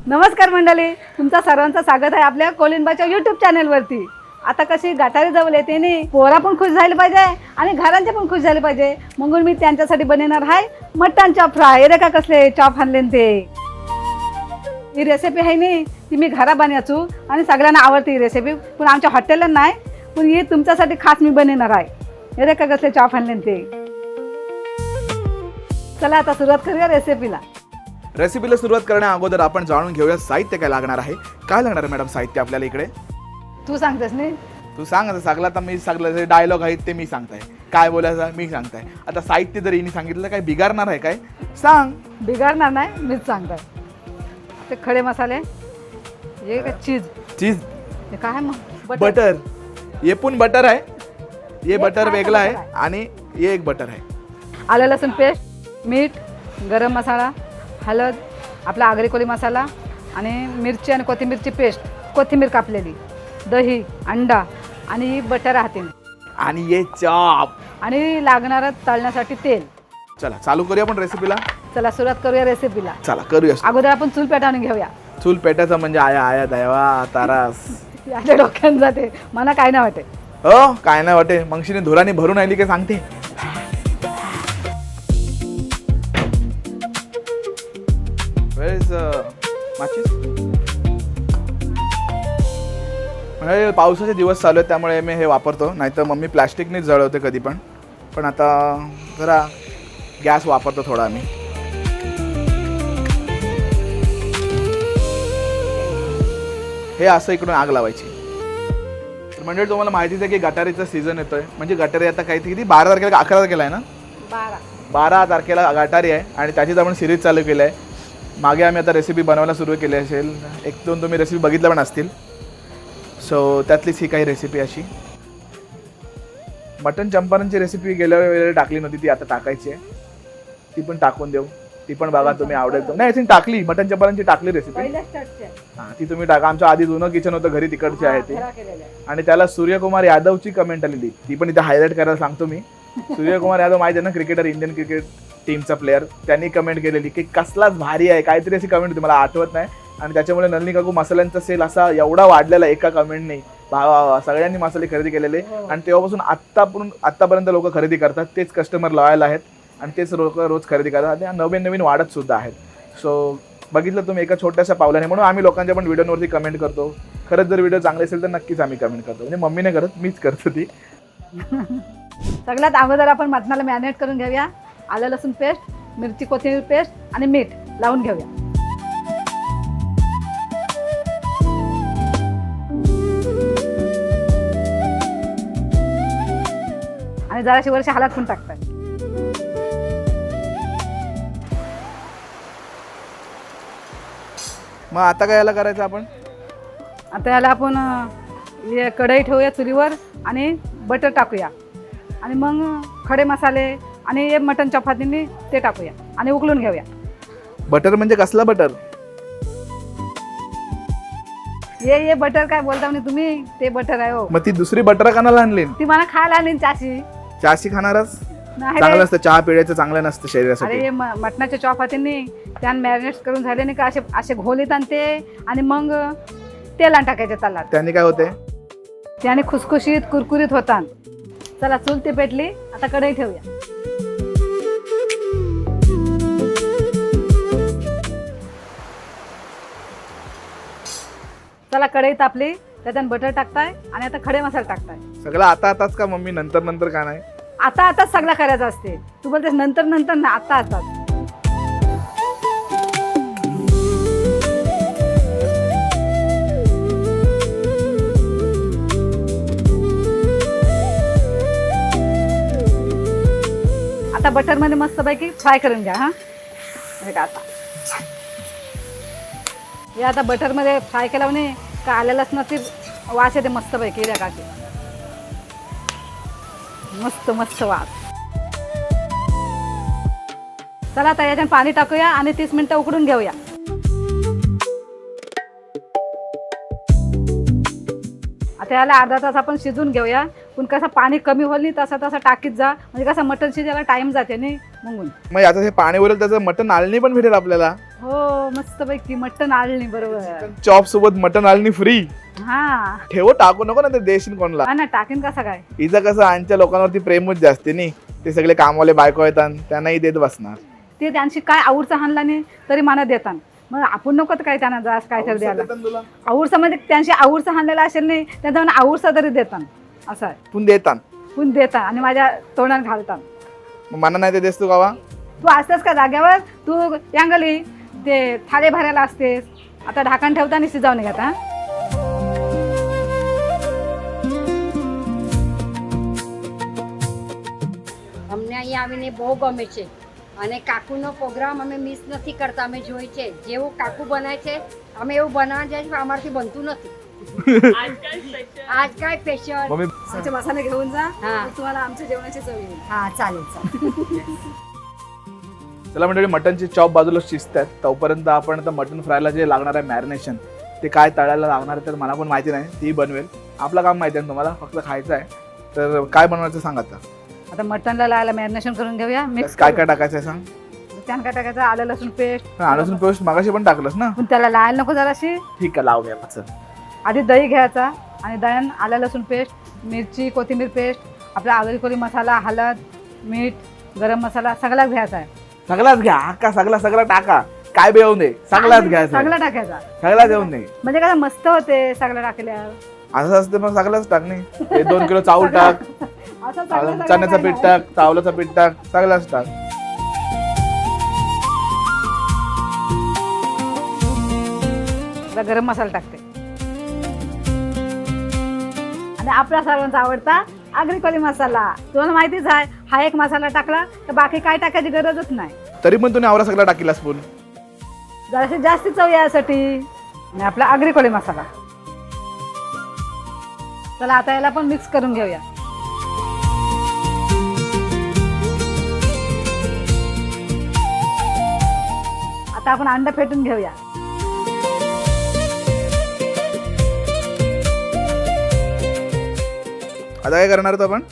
नमस्कार मंडळी, तुमचं सर्वांचं स्वागत आहे आपल्या कोलिनबाईच्या यूट्यूब चॅनलवरती. आता कशी गटारी जवळ येते नी, पोरा पण खुश झाले पाहिजे आणि घरांचे पण खुश झाले पाहिजे, म्हणून मी त्यांच्यासाठी बनवणार आहे मटन चॉप फ्राय. रे का कसले चॉप आणले ते. ही रेसिपी आहे नी, ती मी घरा बनवायचो आणि सगळ्यांना आवडते ही रेसिपी, पण आमच्या हॉटेलला नाही, पण ही तुमच्यासाठी खास मी बनवणार आहे. रे का कसले चॉप आणले ते. चला आता सुरुवात करूया रेसिपीला. रेसिपीला सुरुवात करण्या अगोदर आपण जाणून घेऊया साहित्य काय लागणार आहे. काय लागणार आहे मॅडम साहित्य आपल्याला इकडे? तू सांगतेस नाही? तू सांग. आता सगळं तर मी सगळं जे डायलॉग आहेत ते मी सांगताय, काय बोलायचं मी सांगताय. आता साहित्य जर हिने सांगितलं काय बिगारणार आहे काय? सांग. बिघडणार नाही, मीच सांगताय. ते खडे मसाले, हे का चीज, चीज, हे काय मग बटर. हे पण बटर आहे, हे एक बटर खायचं वेगळं आहे बटर आहे. आणि हे एक बटर आहे. आलं लसूण पेस्ट, मीठ, गरम मसाला, हळद, आपला आगरी कोळी मसाला आणि मिरची आणि कोथिंबीरची पेस्ट, कोथिंबीर कापलेली, दही, अंडा आणि बटर राहते आणि हे चॉप. आणि लागणारं तळण्यासाठी तेल. चला चालू करूया आपण रेसिपीला. चला सुरुवात करूया रेसिपीला. चला करूया. अगोदर आपण चूल पेटवून घेऊया. चूल पेटायचं म्हणजे आया आया दयावा तारास. याच्या डोक्यात जाते, मला काय नाही वाटते. हो काय नाही वाटे, मगशीने धुराने भरून आली काय सांगते. म्हणजे पावसाचे दिवस चालू आहेत त्यामुळे मी हे वापरतो, नाहीतर मम्मी प्लॅस्टिकनेच जळवते कधी पण. पण आता जरा गॅस वापरतो थोडा आम्ही. हे असं इकडून आग लावायची. म्हणजे तुम्हाला माहितीच आहे की गटारीचा सीझन येतोय. म्हणजे गटारी आता काही किती 12 तारखेला 11 तारखेला आहे ना? 12 तारखेला गटारी आहे आणि त्याचीच आपण सिरीज चालू केली आहे. मागे आम्ही आता रेसिपी बनवायला सुरू केली असेल, 1-2 तुम्ही रेसिपी बघितल्या पण असतील. सो त्यातलीच ही काही रेसिपी अशी. मटन चंपारणची रेसिपी गेल्या वेळेला टाकली नव्हती, ती आता टाकायची आहे. ती पण टाकून देऊ, ती पण बघा तुम्ही आवडेल. नाही ती टाकली, मटन चंपारणची टाकली रेसिपी. हां ती तुम्ही टाका. आमच्या आधी जुनं किचन होतं घरी, तिकडची आहे ती. आणि त्याला सूर्यकुमार यादवची कमेंट आलेली, ती पण इथे हायलाईट करायला सांगतो मी. सूर्यकुमार यादव माहिती आहे ना, क्रिकेटर, इंडियन क्रिकेट टीमचा प्लेअर. त्यांनी कमेंट केलेली की कसलाच भारी आहे, काहीतरी अशी कमेंट होती, मला आठवत नाही. आणि त्याच्यामुळे नलिनी काकू मसाल्यांचा सेल असा एवढा वाढलेला एका कमेंटने. सगळ्यांनी मसाले खरेदी केलेले आणि तेव्हापासून आत्तापर्यंत लोक खरेदी करतात. तेच कस्टमर लॉयल आहेत आणि तेच लोक रोज खरेदी करतात आणि नवीन नवीन वाढत सुद्धा आहेत. सो बघितलं तुम्ही एका छोट्याशा पावलाने, म्हणून आम्ही लोकांच्या पण व्हिडिओवरती कमेंट करतो. खरंच जर व्हिडिओ चांगले असेल तर नक्कीच आम्ही कमेंट करतो. म्हणजे मम्मीने करत, मीच करतो ती. सगळ्यात अगोदर आपण मटणाला मॅरिनेट करून घेऊया. आलं लसूण पेस्ट, मिरची कोथिंबीर पेस्ट आणि मीठ लावून घेऊया. आणि जराशी वरची हळद पण टाकतात. मग आता काय याला करायचं आपण? आता याला आपण हे कढई ठेवूया चुलीवर आणि बटर टाकूया आणि मग खडे मसाले आणि हे मटन चपातीने ते टाकूया आणि उकळून घेऊया. बटर म्हणजे कसला बटर? हे बटर काय बोलता म्हणजे तुम्ही, ते बटर आहे. हो मग ती दुसरी बटर कानाला आणली? ती मला खायला आणली चाची. चहाशी खाणारच? नाही चांगलं रे. असतं, चहा पिण्याचं चांगलं नसतं अरे शरीरासाठी. हे मटणाच्या चपातीने त्यानं मॅरिनेट करून झाले नाही का, असे असे घोलीत आणते आणि मग तेलात टाकायचे तलात. त्याने काय होते? त्याने खुसखुशीत कुरकुरीत होतात. चला चूल ते पेटली, आता कढई ठेवूया. चला कढई तापली, त्याच्यात बटर टाकताय आणि आता खडे मसाले टाकताय. सगळं आता आताच का मम्मी? नंतर नंतर का नाही? आता आताच सगळं करायचं असते. तू बोलतेस नंतर नंतर ना, आता आताच. आता बटर मध्ये मस्तपैकी फ्राय करून घ्या. हा हे का आता हे आता बटर मध्ये फ्राय केला म्हणे का आलं लसणाची वास येते मस्तपैकी. रे का मस्त मस्त वास. चला आता याच्यात पाणी टाकूया आणि 30 मिनिटं उकडून घेऊया. आता याला अर्धा तास आपण शिजून घेऊया. पण कसं पाणी कमी होईल नाही तसं तसं टाकीत जा, म्हणजे कसं मटण शिजायला टाइम जाते नाही म्हणून. मग आता हे पाणी उरेल त्याचं मटण आळणी पण भेटेल आपल्याला. हो मस्त पैकी मटण आळणी बरोबर. चॉप सोबत मटन आलनी फ्री. हा ठेव टाकू नको ना ते देशील कोणला. हा ना टाकेन कसा काय. हिचं कसं आमच्या लोकांवरती प्रेमच जास्त नाही. ते सगळे कामवाले बायको येतात त्यांनाही देत बसणार. ते त्यांची काय आवडचा हाणला नाही तरी मला देतात. मग आपण नको तर काय त्यांना जास्त काय तरी द्यायला. तुला आवडचा म्हणजे त्यांची आवडचा हाणलेला असेल नाही त्यांचा मला आवडचा तरी देतात असं आहे. पण देतात पण देतात आणि माझ्या तोंडात घालतात. मग मला नाही ते देस तू गावा. तू असतेस का जाग्यावर तू यांगली ते थाळे भरायला असतेस. आता ढाकण ठेवता निश्चित जाऊन घेता. અમને અહીંયા આવીને બહુ ગમે છે અને કાકુનો પ્રોગ્રામ અમે મિસ નથી કરતા. અમે જોઈ છે જેવું કાકુ બનાવે છે અમે એવું બનાવવા જાય છે પણ અમારાથી બનતું નથી. आज काय स्पेशल. मम्मी त्याचे मसाले घेऊन जा. हा. मग तुम्हाला आमच्या जेवणाची चव येईल. हा चालेल चालेल. चला मंडळी मटनची चॉप बाजूला शिजतात तोपर्यंत आपण आता मटन फ्रायला जे लागणार आहे मॅरिनेशन ते काय तळायला लागणार आहे तर मला पण माहिती नाही. ती बनवेल. आपलं काम माहिती आहे तुम्हाला फक्त खायचं आहे. तर काय बनवायचं सांग आता. आता मटनला लायला मॅरिनेशन करून घेऊया. मिक्स काय काय टाकायचं आहे सांग. त्यानं काय टाकायचं आलं लसूण पेस्ट. लसूण पेस्ट मागाशी पण टाकलंस ना. पण त्याला लायला नको जराशी. ठीक आहे लावूया चल. आधी दही घ्यायचा आणि दह्यान आलं लसूण पेस्ट मिरची कोथिंबीर पेस्ट आपला आगरी कोळी मसाला हळद मीठ गरम मसाला सगळाच घ्यायचा आहे. सगळाच घ्या अक्का सगळा टाका. काय बी येऊ नये सगळाच घ्यायचा. सगळं टाकायचा सगळाच येऊ नये म्हणजे कसं मस्त होते सगळं टाकल्यावर. असं असते मग सगळंच टाक नाही. 2 किलो चावल टाक. असं सगळं चण्याचं पीठ टाक चावलाचं पीठ टाक सगळंच टाक. आता गरम मसाला टाकते आणि आपला सर्वांचा आवडता आगरी कोळी मसाला. तुम्हाला माहितीच आहे हा एक मसाला टाकला तर बाकी काय टाकायची गरजच नाही. तरी पण तुम्ही आवरा सगळा टाकीला स्पून. जराशी जास्ती चव यासाठी आणि आपला आगरी कोळी मसाला. चला आता याला पण मिक्स करून घेऊया. आता आपण अंडा फेटून घेऊया. आता काय करणार आहोत आपण.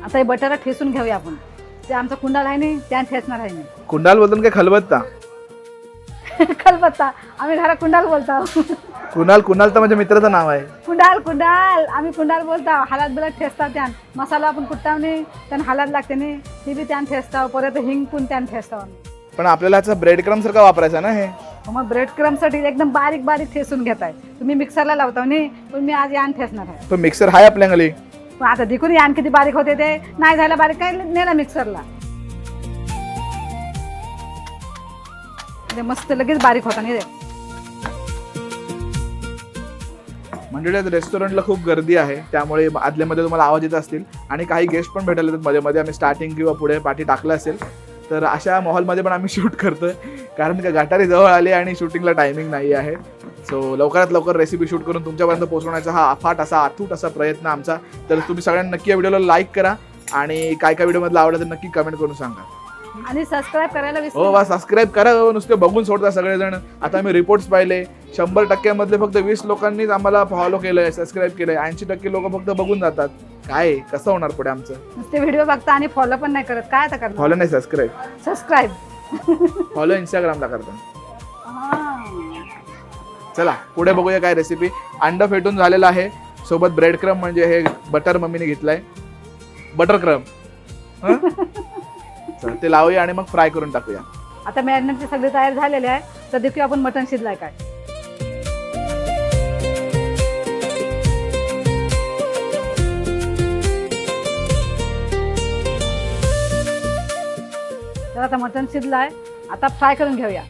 आता हे बटाटा ठेसून घेऊया आपण. ते आमचा कुंडाल आहे नाही त्या ठेसणार आहे नाही. कुंडाल बोलतो काय खलबत्ता. खलबत्ता आम्ही घरात कुंडाल बोलतो. कुणाल तर माझ्या मित्राचं नाव आहे. कुंडाल आम्ही कुंडाल बोलतो. हालात बिलात ठेसतात त्यान मसाला आपण कुट्टाव नाही त्यान हालात लागते नाही ती बी त्यान ठेसताव परत हिंग पण त्यान ठेसताव. पण आपल्याला ह्याचा ब्रेड क्रम सारखा वापरायचा ना हे. मग ब्रेड क्रम साठी एकदम बारीक बारीक ठेसून घेताय तुम्ही मिक्सरला लावता नाही पण मी आज यान ठेसणार आहे. पण मिक्सर हाय आपल्या घरी. पण आता देखून यान किती बारीक होते ते नाही झालं बारीक काय नेला मिक्सरला मस्त लगेच बारीक होता नाही. मंडळी रेस्टॉरंटला खूप गर्दी आहे त्यामुळे आदल्यामध्ये तुम्हाला आवाज येत असतील आणि काही गेस्ट पण भेटायला येतात मध्ये मध्ये. आम्ही स्टार्टिंग किंवा पुढे पाठी टाकलं असेल तर अशा माहोलमध्ये पण आम्ही शूट करतोय कारण का गटारी जवळ आली आणि शूटिंगला टायमिंग नाही आहे. सो लवकरात लवकर रेसिपी शूट करून तुमच्यापर्यंत पोहोचवण्याचा हा अथूट असा प्रयत्न आमचा. तर तुम्ही सगळ्यांनी नक्की या व्हिडिओला लाईक करा आणि काय काय व्हिडिओमधलं आवडलं तर नक्की कमेंट करून सांगा. आणि सबस्क्राईब करायला विसरू हो वा सबस्क्राईब करा. नुसते बघून सोडता सगळेजण. आता आम्ही रिपोर्ट्स पाहिले 100% फक्त 20 लोकांनीच आम्हाला फॉलो केलंय सबस्क्राईब केलंय. 80% लोक फक्त बघून जातात. काय कसं होणार पुढे आमचं. नुसते व्हिडिओ बघता आणि फॉलो पण नाही करत काय आता करणार. फॉलो नाही सबस्क्राईब. सबस्क्राईब फॉलो इंस्टाग्रामला करता. चला पुढे बघूया काय रेसिपी. अंडा फेटून झालेला आहे सोबत ब्रेड क्रम म्हणजे हे बटर मम्मीने घेतलाय बटर क्रम. ते लावूया आणि मग फ्राय करून टाकूया. आता मॅरिनेटचे सगळे तयार झालेले आहे तर देखील आपण मटण शिजलाय काय. तर आता मटण शिजलाय आता फ्राय करून घेऊया.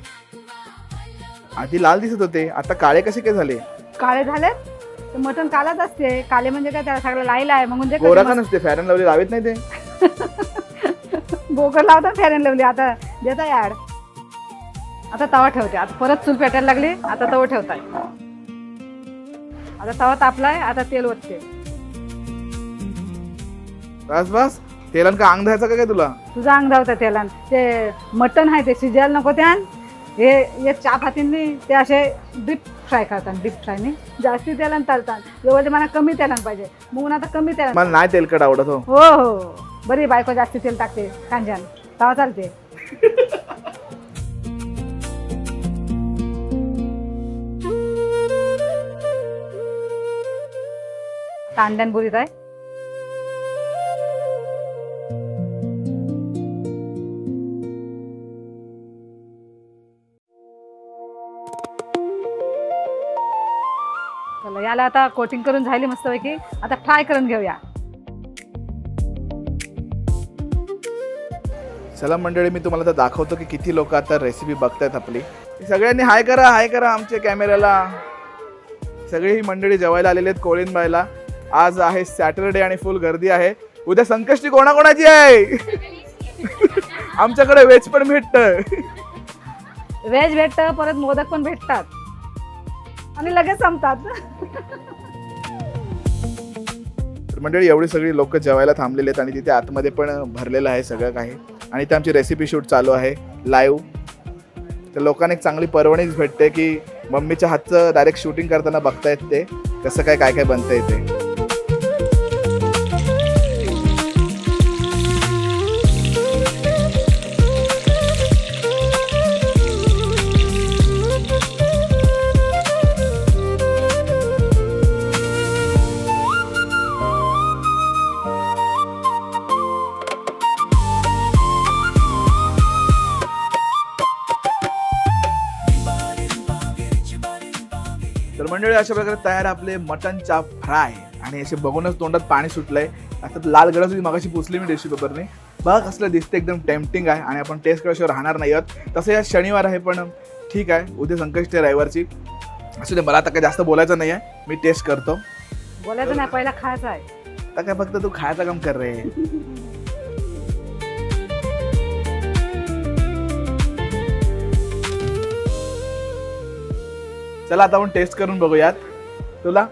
आधी लाल दिसत होते आता काळे कसे काय झाले. काळे झाले तर मटण कालाच असते. काळे म्हणजे काय त्याला सगळं लाईला आहे मग म्हणजे गोरा का नसते फेअर अँड लवली लावत नाही ते. बोकर लावता फेअर अँड लवली आता देता ऍड. आता तवा ठेवते. आता परत चूल पेटायला लागली. आता तवा ठेवताय. आता तवा तापलाय आता तेल ओतते. बस तेलान का अंग द्यायचं का काय तुला. तुझा अंग धावता तेलान. ते मटण आहे ते शिजायला नको त्यान. हे चपातींनी ते असे डीप फ्राय करतात. डीप फ्राय नाही जास्ती तेलान तळतात. एवढे मला कमी तेलान पाहिजे म्हणून आता कमी तेलान. मला नाही तेलकट आवडत. हो हो हो बरी बायको जास्ती तेल टाकते कांद्यान तवा चालते. अंड्यांपुरीत आहे. चला याला आता कोटिंग करून झाली मस्तपैकी. आता फ्राय करून घेऊया. चला मंडळी, मी तुम्हाला आता दाखवतो की किती लोक आता रेसिपी बघतायत आपली. सगळ्यांनी हाय करा आमच्या कॅमेऱ्याला. सगळी ही मंडळी जेवायला आलेले आहेत कोळिंबाईला. आज आहे सॅटरडे आणि फुल गर्दी आहे. उद्या संकष्टी कोणाकोणाची आहे? आमच्याकडे व्हेज पण भेटतं. व्हेज भेटतं, परत मोदक पण भेटतात आणि लगेच संपतात. तर मंडळी एवढी सगळी लोक जेवायला थांबलेले आहेत आणि तिथे आतमध्ये पण भरलेलं आहे सगळं काही. आणि इथे आमची रेसिपी शूट चालू आहे लाईव्ह. तर लोकांना एक चांगली पर्वणीच भेटते की मम्मीच्या हातचं डायरेक्ट शूटिंग करताना बघतायत ते कसं काय काय बनतंय ते. तर मंडळी अशा प्रकारे तयार आपले मटनचा फ्राय. आणि असे बघूनच तोंडात पाणी सुटलंय. आता लाल गरज होती मगाशी पुसली मी टिश्यू पेपरने. बघ कसलं दिसते, एकदम टेम्पटिंग आहे. आणि आपण टेस्ट केल्याशिवाय राहणार नाही आहोत. तसं या शनिवार आहे पण ठीक आहे, उद्या संकष्टी आहे रविवारची. असू दे, मला आता काही जास्त बोलायचं नाही आहे. मी टेस्ट करतो. बोलायचं नाही, पहिला खायचं आहे. आता काय फक्त तू खायचं काम कर रे. चला आता आपण टेस्ट करून बघूयात. तुला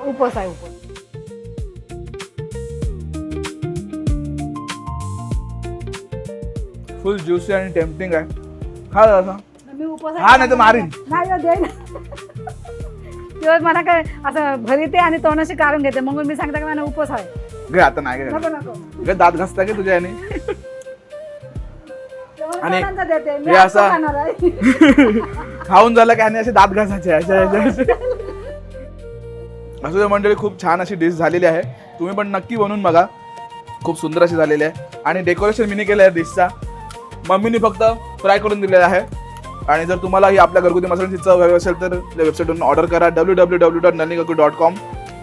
उपवास आहे, उपवास. फुल ज्युसी आणि टेम्पटिंग आहे. खा जरा. मी उपवास हा नाही तर मारीन. नाही हो, दे ना. दिवस मला काय असं भरीते आणि तोंडाशी काढून घेते, मग मी सांगते की मला उपवास आहे. घे आता नाही नको नको. घे, दात घासता की तुझ्या याने. आणि तोंडांचा देते, मी हे आता असा- खाणार आहे. खाऊन झालं की आणि असे दात घासायचे असं दे मंडळी. खूप छान अशी डिश झालेली आहे. तुम्ही पण नक्की बनवून बघा. खूप सुंदर अशी झालेली आहे. आणि डेकोरेशन मीने केलं आहे डिशचा. मम्मीने फक्त फ्राय करून दिलेलं आहे. आणि जर तुम्हाला ही आपल्या घरगुती मसाल्यांची चव हवी असेल तर वेबसाईटवरून ऑर्डर करा www.nalnikaku.com.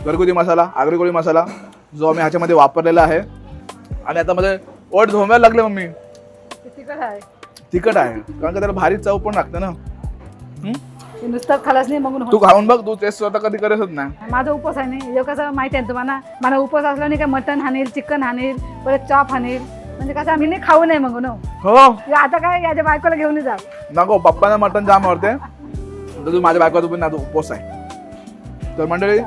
घरगुती मसाला, आगरी कोळी मसाला जो आम्ही ह्याच्यामध्ये वापरलेला आहे. आणि आता मध्ये ओठ झोंबायला लागले मम्मी. तिखट आहे. तिखट आहे कारण का त्याला भारी चव पण लागते ना. ते नुसतं खालाच नाही मग तू खाऊन बघ, तू टेस्ट स्वतः कधी करतच नाही. माझा उपवास आहे नाही. हे कसं माहिती आहे तुम्हाला, मला उपवास असला नाही का मटन हाणेल, चिकन हाणेल, परत चॉप हाणेल. म्हणजे कसं आम्ही नाही खाऊ नये मग न. हो आता काय याच्या बायकोला घेऊन जा. नको, पप्पांना मटन जाम आवडते. तर तू माझ्या बायकोचा पण आता उपवास आहे. तर मंडळी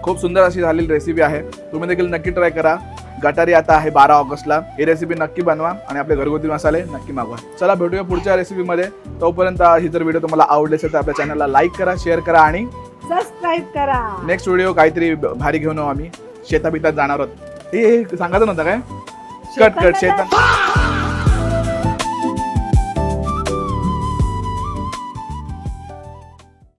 खूप सुंदर अशी झालेली रेसिपी आहे. तुम्ही देखील नक्की ट्राय करा. गटारी आता आहे 12 ऑगस्टला. ही रेसिपी नक्की बनवा आणि आपले घरगुती मसाले नक्की मागवा. चला भेटूया पुढच्या रेसिपीमध्ये. तोपर्यंत ही जर व्हिडिओ तुम्हाला आवडले असेल तर आपल्या चॅनलला लाईक करा, शेअर करा आणि सबस्क्राईब करा. नेक्स्ट व्हिडिओ काहीतरी भारी घेऊन आम्ही शेताबितात जाणार आहोत. हे सांगायचं नव्हतं काय? कट शेतात